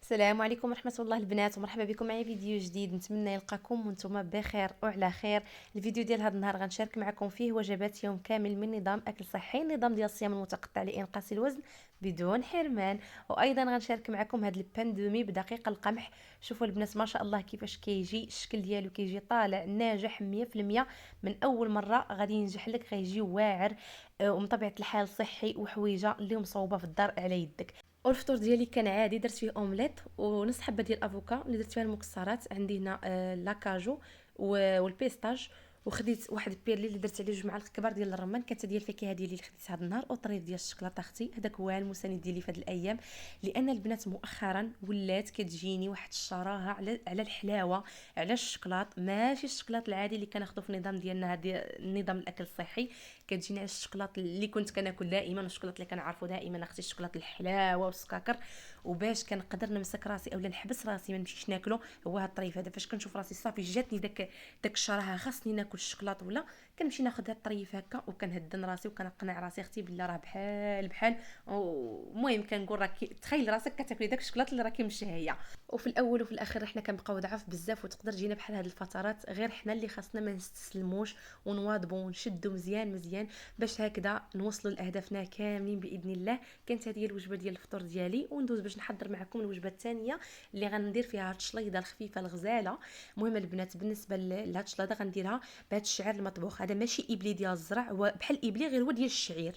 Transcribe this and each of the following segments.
السلام عليكم ورحمة الله البنات، ومرحبا بكم معايا فيديو جديد. نتمنى يلقاكم وانتم بخير وعلى خير. الفيديو ديال هذا النهار غنشارك معكم فيه وجبات يوم كامل من نظام اكل صحي، نظام ديال الصيام المتقطع لانقاص الوزن بدون حرمان. وايضا غنشارك معكم هذا الباندومي بدقيق القمح. شوفوا البنات ما شاء الله كيفاش كيجي الشكل ديالو، كيجي طالع ناجح 100%. من اول مره غادي ينجح لك، غيجي واعر ومن طبيعه الحال صحي وحويجه اللي مصوبه في الدار على يدك. والفطور ديالي كان عادي، درت فيه اومليت ونص حبه ديال الافوكا اللي درت فيها المكسرات. عندي هنا لاكاجو والبيستاج، وخديت واحد البيرلي اللي درت عليه 2 معالق كبار ديال الرمان. كانت ديال الفاكهه ديالي اللي خديت هذا النهار، وطريف ديال الشكلاطه اختي. هذاك هو المساند ديالي في هذه الايام، لان البنات مؤخرا ولات كتجيني واحد الشراهه على الحلاوه، على الشكلاط. ماشي الشكلاط العادي اللي كناخذو في النظام ديالنا، هذا نظام الاكل الصحي. كتجيني على الشكلاط اللي كنت كناكل دائما، والشكلاط اللي كنعرفو دائما اختي، الشكلاط الحلاوه والسكاكر. وباش كنقدر نمسك راسي اولا نحبس راسي ما نمشيش ناكلو، هو هاد الطريف هذا. فاش كنشوف راسي صافي جاتني داك الشراهه خاصني ناكل الشكلاط، ولا كنمشي ناخذ هاد الطريف هكا وكنهدن راسي وكنقنع راسي اختي بالله راه بحال بحال. المهم كنقول راكي تخيل راسك كتاكلي داك الشكلاط اللي راكي مشهيه. وفي الاول وفي الاخير حنا كنبقاو ضعاف بزاف، وتقدر تجينا بحال هاد الفترات، غير حنا اللي خاصنا ما نستسلموش ونواظبوا ونشدوا مزيان مزيان باش هكذا نوصلوا لاهدافنا كاملين باذن الله. كانت هذه الوجبه ديال الفطور ديالي، وندوز باش نحضر معكم الوجبه الثانيه اللي غندير فيها هاد الشليضه الخفيفه الغزاله. المهم البنات بالنسبه لهاد الشليضه غنديرها بهاد الشعير المطبوخ. هذا ماشي ابلي ديال الزرع، هو بحال الابلي غير هو ديال الشعير،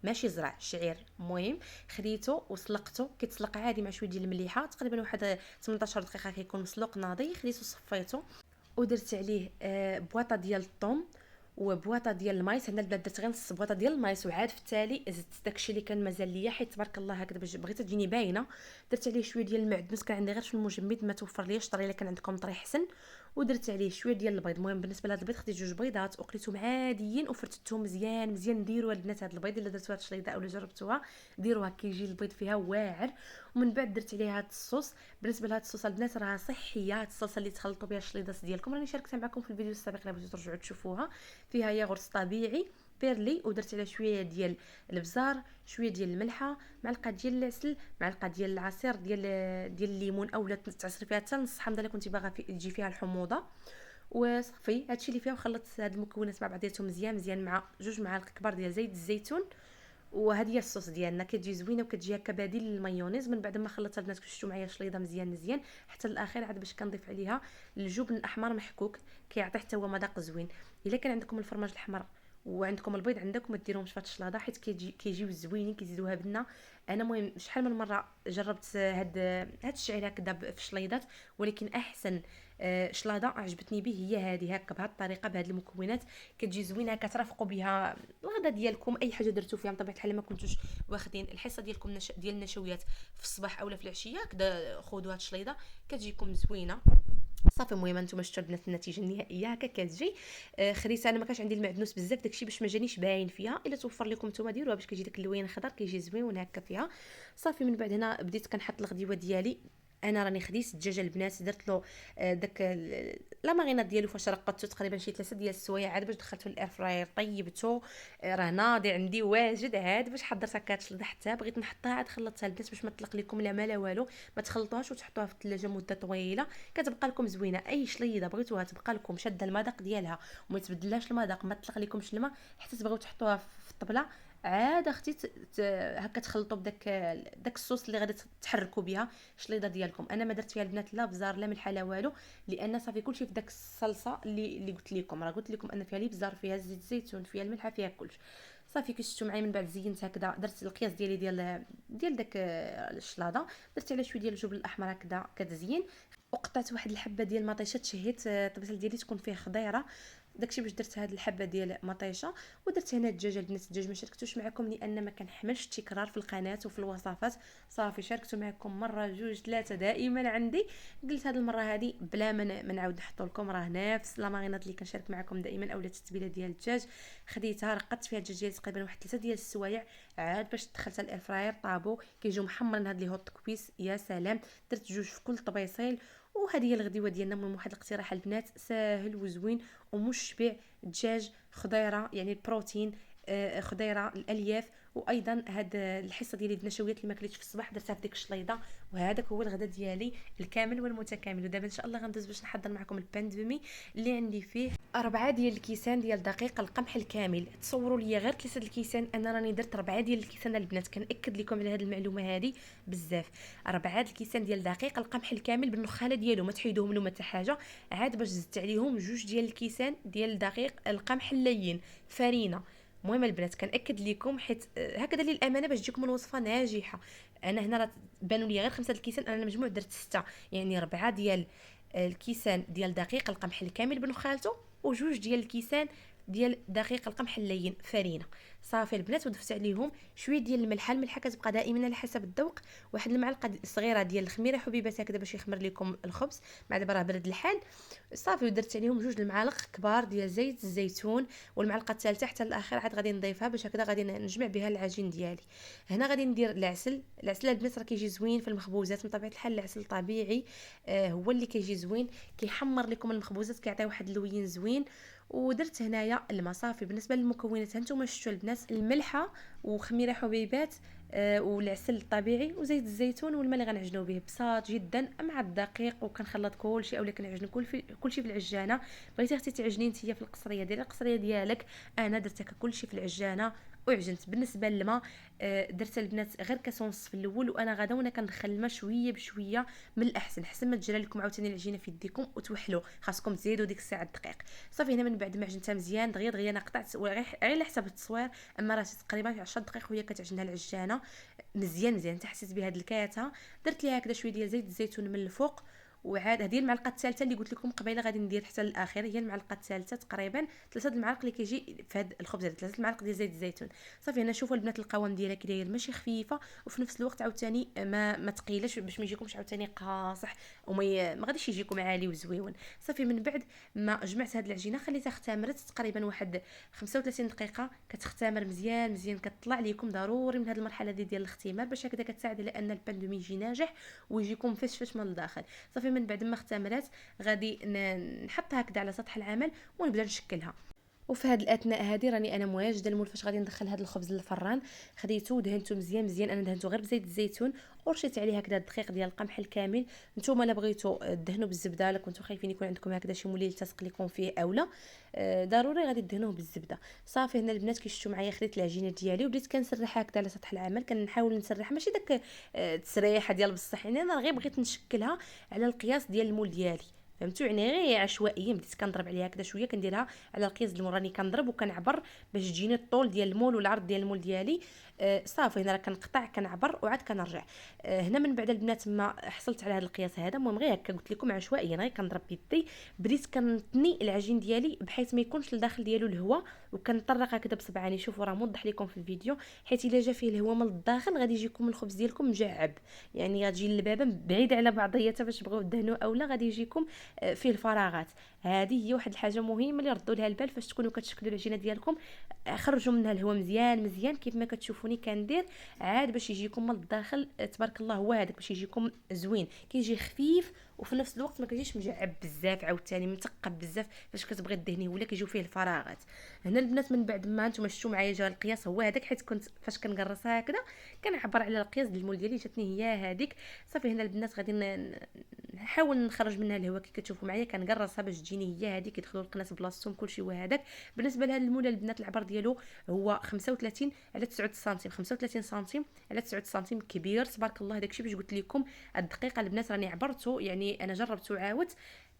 ماشي زرع، شعير. المهم خديته وسلقته، كيتسلق عادي مع شويه ديال المليحه، تقريبا واحد 18 دقيقه كيكون مسلوق ناضي. خديته صفيته ودرت عليه بواطه ديال الثوم وبواطه ديال المايس. هنا البلاد درت غير نص بواطه ديال المايس، وعاد في التالي زدت داكشي اللي كان مازال ليا، حيت تبارك الله هكذا باش بغيت تجيني باينه. درت عليه شويه ديال المعدنوس، كان عندي غير في المجمد ما توفر ليش، طري الا كان عندكم طري حسن. ودرت عليه شويه ديال البيض. المهم بالنسبه لهاد البيض خديت 2 بيضات وقليتهم عاديين وفرتتهم مزيان مزيان. ديروا البنات هاد البيض الا درتوها الشليضه او جربتوها، ديروها كيجي البيض فيها واعر. ومن بعد درت عليه هاد الصوص. بالنسبه لهاد الصوص البنات راه صحيه، هاد الصلصه اللي تخلطوا بها الشليضات ديالكم راني شاركتها معكم في الفيديو السابق الا بغيتو ترجعوا تشوفوها. فيها ياغورت طبيعي بيرلي، ودرت عليه شويه ديال البزار، شويه ديال الملحه، معلقه ديال العسل، معلقه ديال العصير ديال الليمون، اولا تعصري فيها حتى نص حامضه الا كنتي باغا تجي فيها الحموضه. وصافي هادشي اللي فيها. وخلطت هاد المكونات مع بعضياتهم مزيان مزيان مع 2 معالق كبار ديال زيت الزيتون. وهذه هي الصوص ديالنا، كتجي زوينه وكتجي هكا بديل للمايونيز. من بعد ما خلطتها البنات كشفتوا معايا شليضه مزيان مزيان حتى الاخير، عاد باش كنضيف عليها الجبن الاحمر محكوك، كيعطي حتى هو مذاق زوين. الا كان عندكم الفرماج الاحمر وعندكم البيض عندكم ما ديروهمش في هاد الشلاضه، حيت كيجيو زوينين، كيزيدوها بنه. انا مهم شحال من مره جربت هاد الشعير هكذا في الشليضات، ولكن احسن شلاضه عجبتني به هي هذه، هكا بهذه الطريقه بهذه المكونات. كتجي زوينه، كترافقوا بها الغدا ديالكم، اي حاجه درتو فيها. بطبيعه الحال ما كنتوش واخدين الحصه ديالكم ديال النشويات في الصباح اولا في العشيه، كدا خذوا هاد الشليضه كتجيكم زوينه. صافي المهم انتم شفتوا البنات النتيجه النهائيه هكا كتجي. خديت انا ما كانش عندي المعدنوس بزاف داكشي باش ما جانيش باين فيها، الا توفر لكم نتوما ديروها باش كيجي داك اللوين خضر، كيجي زوين هكا فيها. صافي من بعد هنا بديت كنحط الغديوه ديالي. انا راني خديت الدجاج البنات، درت له داك لا ماريناد ديالو فاش رقدته تقريبا شي 3 ديال السوايع، عاد باش دخلته الاير فراير طيبته. راه ناضي عندي واجد، عاد باش حضرت هكا تشلض حتى بغيت نحطها، عاد خلطتها البنات باش ما تطلق لكم لا ما لا والو. ما تخلطوهاش وتحطوها في الثلاجه مده طويله، كتبقى لكم زوينه. اي شليضه بغيتوها تبقى لكم شاده المذاق ديالها وما تبدلهاش المذاق، ما تطلق لكمش الماء حتى تبغيو تحطوها في الطبله. عاد اختي هكا تخلطوا داك الصوص اللي غادي تحركوا بها الشليضه ديالكم. انا ما درت فيها البنات لا بزار لا ملحه لا والو، لان صافي كلشي في داك الصلصه اللي قلت لكم. راه قلت لكم ان فيها لي بزار، فيها زيت الزيتون، فيها الملحه، فيها كلشي. صافي كي شفتوا معايا من بعد زينت هكذا، درت القياس ديالي ديال داك الشلاضه. درت على شويه ديال الجبن الاحمر هكذا كتزيين. وقطعت واحد الحبه ديال مطيشه، تشهيت الطبيخ ديالي تكون فيه خضيره. داكشي باش درت هاد الحبه ديال مطيشه. ودرت هنا الدجاج البنات، الدجاج ما شاركتوش معكم لان ما كنحملش التكرار في القناه وفي الوصفات. صافي شاركته معكم مره جوج ثلاثه دائما عندي. قلت هاد المره هادي بلا ما نعاود نحطو لكم، راه نفس لا مارينات اللي كنشارك معكم دائما اولا التتبيله ديال الدجاج. خديتها رقدت فيها الدجاج ديالي تقريبا واحد 3 ديال السوايع، عاد باش دخلتها الاير فراير طابو كيجيو محمرين هاد لي هوت كويس يا سلام. درت 2 في كل طبيصيل. وهذه هي الغديوه ديالنا. من واحد الاقتراح البنات ساهل وزوين ومشبع، دجاج خضيره يعني البروتين خضيره الالياف. وايضا هاد الحصه ديال النشويات اللي ما كليتش في الصباح درتها في ديك الشليضه. وهذاك هو الغداء ديالي الكامل والمتكامل. ودابا ان شاء الله غندوز باش نحضر معكم البان دومي اللي عندي فيه 4 ديال الكيسان ديال دقيق القمح الكامل. تصوروا لي غير 3 الكيسان، انا راني درت 4 ديال الكيسان البنات، كنأكد لكم على هذه المعلومه هذه بزاف. 4 الكيسان ديال دقيق القمح الكامل بالنخاله ديالو، ما تحيدوهم له ما حتى حاجه. عاد باش زدت عليهم 2 ديال الكيسان ديال دقيق القمح اللين فرينه. المهم البنات كنأكد لكم حيت هكذا للامانه باش تجيكم الوصفه ناجحه. انا هنا راه بانوا لي غير 5 الكيسان، انا المجموع درت 6، يعني 4 ديال الكيسان ديال دقيق القمح الكامل بنخالته، وجوج ديال الكيسان ديال دقيق القمح اللين فرينه. صافي البنات، وضفت عليهم شويه ديال الملحه كتبقى دائما على حسب الذوق، واحد المعلقه صغيره ديال الخميره حبيبات هكذا باش يخمر لكم الخبز، مع دابا راه برد الحال. صافي ودرت عليهم 2 المعالق كبار ديال زيت الزيتون، والمعلقه الثالثه حتى الاخر عاد غادي نضيفها باش هكذا غادي نجمع بها العجين ديالي. هنا غادي ندير العسل البنات راه كيجي زوين في المخبوزات من طبيعه الحال. العسل طبيعي هو اللي كيجي زوين، كيحمر لكم المخبوزات، كيعطي واحد اللوين زوين. ودرت هنايا الماء. صافي بالنسبه للمكونات هانتوما شفتوا البنات، الملحه وخميره حبيبات والعسل الطبيعي وزيت الزيتون والماء اللي غنعجنوا به، بساط جدا مع الدقيق. وكنخلط كلشي اولا كنعجن كلشي في العجانه. بغيتي اختي تعجني نتيا في القصريه ديالك القصريه ديالك، انا درت هكا كلشي في العجانه وعجنت. بالنسبه للماء درت البنات غير كاس ونص في الاول، وانا غدا وانا كندخل الماء شويه بشويه من الاحسن، حسن ما تجرى لكم عاوتاني العجينه في يديكم وتوحلوا، خاصكم تزيدوا ديك الساعه الدقيق. صافي هنا من بعد ما عجنتها مزيان دغيا انا قطعت غير على حسب التصوير، اما راه تقريبا 10 دقائق وهي كتعجنها العجانه مزيان حتى حسيت بهاد الكاته. درت ليها هكذا شويه ديال زيت الزيتون من الفوق. وعاد هذه المعلقه الثالثه اللي قلت لكم قبيله غادي ندير حتى الاخير، هي المعلقه الثالثه تقريبا 3 المعالق اللي كيجي في هذا الخبز، 3 المعالق ديال زيت الزيتون. صافي هنا شوفوا البنات القوام ديالها كي داير، ماشي خفيفه وفي نفس الوقت عاوتاني ما ثقيلاش باش ما يجيكمش عاوتاني قاصح ما غاديش يجيكم عالي وزويون. صافي من بعد ما جمعت هذه العجينه خليتها اختمرت تقريبا واحد 35 دقيقه، كتختمر مزيان كتطلع لكم ضروري من هذه المرحله ديال الاختمار باش هكذا كتساعد على ان البان دومي يجي ناجح ويجيكم فشفش من الداخل. صافي من بعد ما اختمرت غادي نحطها هكذا على سطح العمل ونبدا نشكلها. وفي هذه الاثناء هذه راني انا مواجده المول فاش غادي ندخل هذا الخبز للفران. خديته ودهنته مزيان انا دهنته غير بزيت الزيتون، ورشيت عليه هكذا الدقيق ديال القمح الكامل. نتوما الا بغيتوا دهنوا بالزبده، الا كنتوا خايفين يكون عندكم هكذا شي مولي يلتصق لكم فيه اولا ضروري غادي دهنوه بالزبده. صافي هنا البنات كي شفتوا معايا خديت العجينه ديالي وبديت كنسرحها هكذا على سطح العمل. كنحاول نسرح ماشي داك التسريحه ديال بصح، يعني انا غير بغيت نشكلها على القياس ديال المول ديالي، فهمتوا؟ يعني غير عشوائيا بديت كنضرب عليها هكذا شويه، كنديرها على القياس ديال المول، راني كنضرب وكنعبر باش تجيني الطول ديال المول والعرض ديال المول ديالي. صافي هنا راه كنقطع كنعبر وعاد كنرجع. هنا من بعد البنات ما حصلت على هذا القياس هذا، المهم غير هكا قلت لكم عشوائيا غير كنضرب بيدي. بديت كنتني العجين ديالي بحيث ما يكونش الداخل ديالو الهواء، وكنطرق هكذا بصبعاني. شوفوا راه موضح لكم في الفيديو، حيت الا جا فيه الهواء من الداخل غادي يجيكم الخبز ديالكم مجعب، يعني غتجي اللبابه بعيده على بعضياتها باش تبغيو دهنوا اولا غادي يجيكم فيه الفراغات. هذه هي واحد الحاجه مهمه اللي ردوا لها البال فاش تكونوا كتشكلوا العجينه ديالكم. خرجوا منها الهواء مزيان كيف ما كتشوفوني كندير، عاد باش يجيكم من الداخل تبارك الله هو هذاك باش يجيكم زوين، كيجي خفيف وفي نفس الوقت ما كيجيش مجعب بزاف عاوتاني مثقب بزاف فاش كتبغي دهنيه ولا كيجيو فيه الفراغات. هنا البنات من بعد ما نتوما شفتوا معايا جا القياس هو هذاك، حيت كنت فاش كنقرصها هكذا كنعبر على القياس ديال المول ديالي جاتني هي هذيك. صافي هنا البنات غادي نحاول نخرج منها الهواء كي كتشوفوا معايا، كنقرصها باش تجيني هي هذيك يدخلوا القناص بلاصتهم كلشي هو هذاك. بالنسبه لهذا المول البنات العبر ديالو هو 35 على 9 سنتيم، 35 سنتيم على 9 سنتيم، كبير تبارك الله. داكشي باش قلت لكم الدقيقه البنات راني عبرته، يعني انا جربته وعاودت.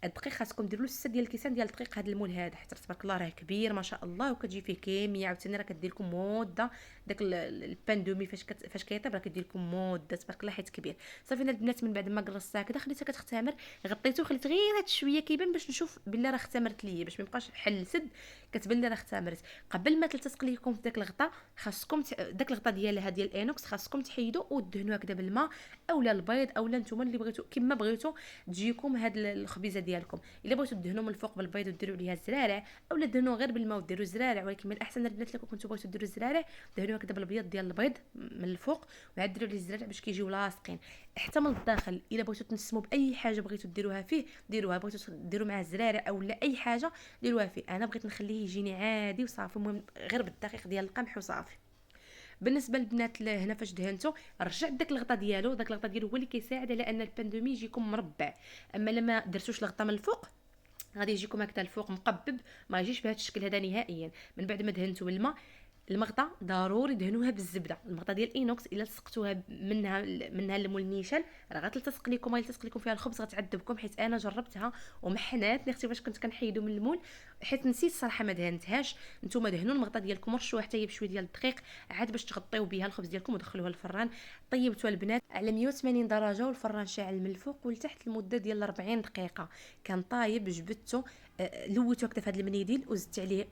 الدقيق خاصكم ديروا 6 ديال الكيسان ديال الدقيق هذا المول هذا، حيت تبارك الله راه كبير ما شاء الله وكتجي فيه كميه عاوتاني راه كدير لكم مده. داك البان دومي فاش كيطيب راه كدير لكم مده تبارك الله حيت كبير. صافي البنات من بعد ما قرصتها كذا خليتها كتختمر، غطيته خليت غير هاد شويه كيبان باش نشوف بالله راه اختمرت ليا، باش ما يبقاش حل سد كتبان لي راه اختمرت. قبل ما تلتصق لكم في داك الغطاء خاصكم داك الغطاء ديالها ديال الانوكس خاصكم تحيدوا ودهنوا هكذا بالماء اولا البيض اولا نتوما اللي بغيتو كما بغيتو تجيكم هاد الخبيزه ديالكم. الا بغيتو دهنوا من الفوق بالبيض وديروا عليها الزرارع اولا دهنوا غير بالماء وديروا الزرارع، ولكن من الاحسن البنات لكم كنتو بغيتو ديروا الزرارع دهنوا هكذا بالابيض ديال البيض من الفوق وعاد ديروا عليه الزرارع باش كيجيو لاصقين. حتى من الداخل. الا بغيتو تنسموا باي حاجه بغيتو ديروها فيه ديروها، بغيتو ديروا معاه زراره او لا اي حاجه ديروها فيه. انا بغيت نخليه يجيني عادي وصافي، المهم غير بالدقيق ديال القمح وصافي. بالنسبه للبنات هنا فاش دهنتو رجعت داك الغطا ديالو، داك الغطا ديالو هو اللي كيساعد على ان الباندومي يجيكم مربع. اما لما درتوش الغطا من الفوق غادي يجيكم هكذا الفوق مقبب، ما يجيش بهذا الشكل هذا نهائيا. من بعد ما دهنتو بالماء، المغطى ضروري دهنوها بالزبده، المغطى ديال الاينوكس الا لصقتوها منها المول النيشان راه غتلتصق لكم، غيلتصق لكم فيها الخبز، غتعذبكم. حيت انا جربتها ومحناتني اختي فاش كنت كنحيدو من المول، حيت نسيت صراحه ما دهنتهاش. نتوما دهنوا المغطى ديالكم، رشوه حتى هي بشويه ديال الدقيق عاد باش تغطيو بها الخبز ديالكم ودخلوها الفران. طيبتوها البنات على 180 درجه والفران شاعل من الفوق والتحت لمده ديال 40 دقيقه. كان طايب، جبدته لويتو هكذا في هذا المنيديل وزدت عليه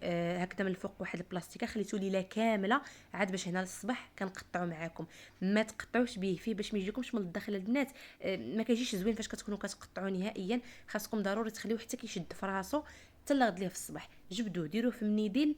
هكذا من الفوق واحد البلاستيكه، خليته ليله كامله عاد باش هنا للصباح كنقطعوا معاكم. ما تقطعوش به فيه باش ما يجيكمش من الداخل البنات، ما كيجيش زوين فاش كتكونوا كتقطعوا نهائيا. خاصكم ضروري تخليوه حتى كيشد في راسو حتى لغد ليه في الصباح. جبدوه ديروه في منيديل،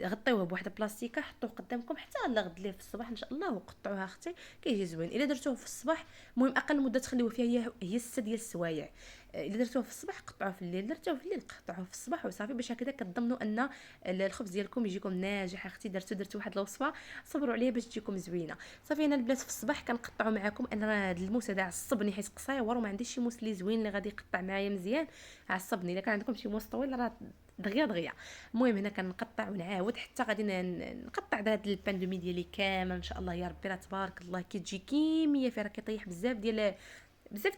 غطيوه بواحد البلاستيكه، حطوه قدامكم حتى لغد ليه في الصباح ان شاء الله، وقطعوها اختي كيجي زوين. الا درتوه في الصباح، المهم اقل مده تخليوه فيها هي 6 ديال السوايع. الا درتوه في الصباح قطعوه في الليل، درتوه في الليل قطعوه في الصباح وصافي، باش هكذا كتضمنوا ان الخبز ديالكم يجيكم ناجح. اختي درتو واحد الوصفه صبروا عليها باش تجيكم زوينه. صافي انا البنات في الصباح كنقطعوا معكم. انا هذا الموس هذا عصبني حيت قصير وما عنديش شي موس اللي زوين اللي غادي يقطع معايا مزيان، عصبني. الا كان عندكم شي موس طويل راه دغيا دغيا. المهم هنا كنقطع ونعاود حتى غادي نقطع هذا الباندومي ديالي كامل ان شاء الله. يا ربي راه تبارك الله كتجي كيميه فيه، راه كيطيح بزاف ديال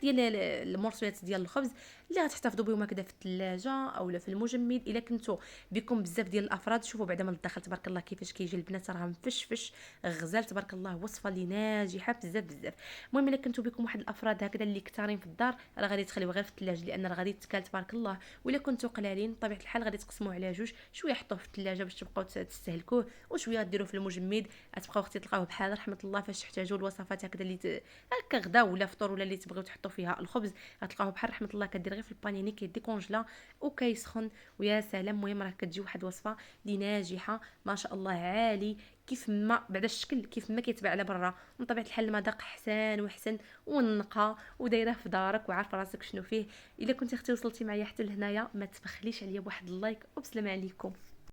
المرصويات ديال الخبز اللي غتحتفظوا بهم هكذا في الثلاجه اولا في المجمد. الا كنتو بكم بزاف ديال الافراد، شوفوا بعدا من الداخل تبارك الله كيفاش كيجي البنات، راه مفشفش غزال تبارك الله. وصفه اللي ناجحه بزاف بزاف. المهم الا كنتو بكم واحد الافراد هكذا اللي كثارين في الدار، راه غادي تخليوه غير في الثلاجه لان راه غادي تكال تبارك الله. ولا كنتو قلالين بطبيعه الحال غادي تقسموه على جوج، شويه حطوه في الثلاجه باش تبقاو تستهلكوه، وشويه ديروه في المجمد. غتبقاو اختي تلقاوه بحال رحمه الله. فاش تحتاجوا الوصفات هكذا اللي هكا غدا ولا فطور ولا اللي تبغيو تحطوا فيها الخبز، غتلقاوه بحال رحمه الله كدير غير في البانيني كيديكونجلا وكيسخن ويا سلام. المهم راه كتجي واحد الوصفه اللي ناجحه ما شاء الله عالي، كيف ما بعد الشكل كيف ما كيتباع على برا. من طبيعه الحال المذاق حسان وحسن ونقى ودايره في دارك وعارفه راسك شنو فيه. الا كنتي اختي وصلتي معايا حتى لهنايا ما تبخليش عليا بواحد اللايك وبسلام عليكم.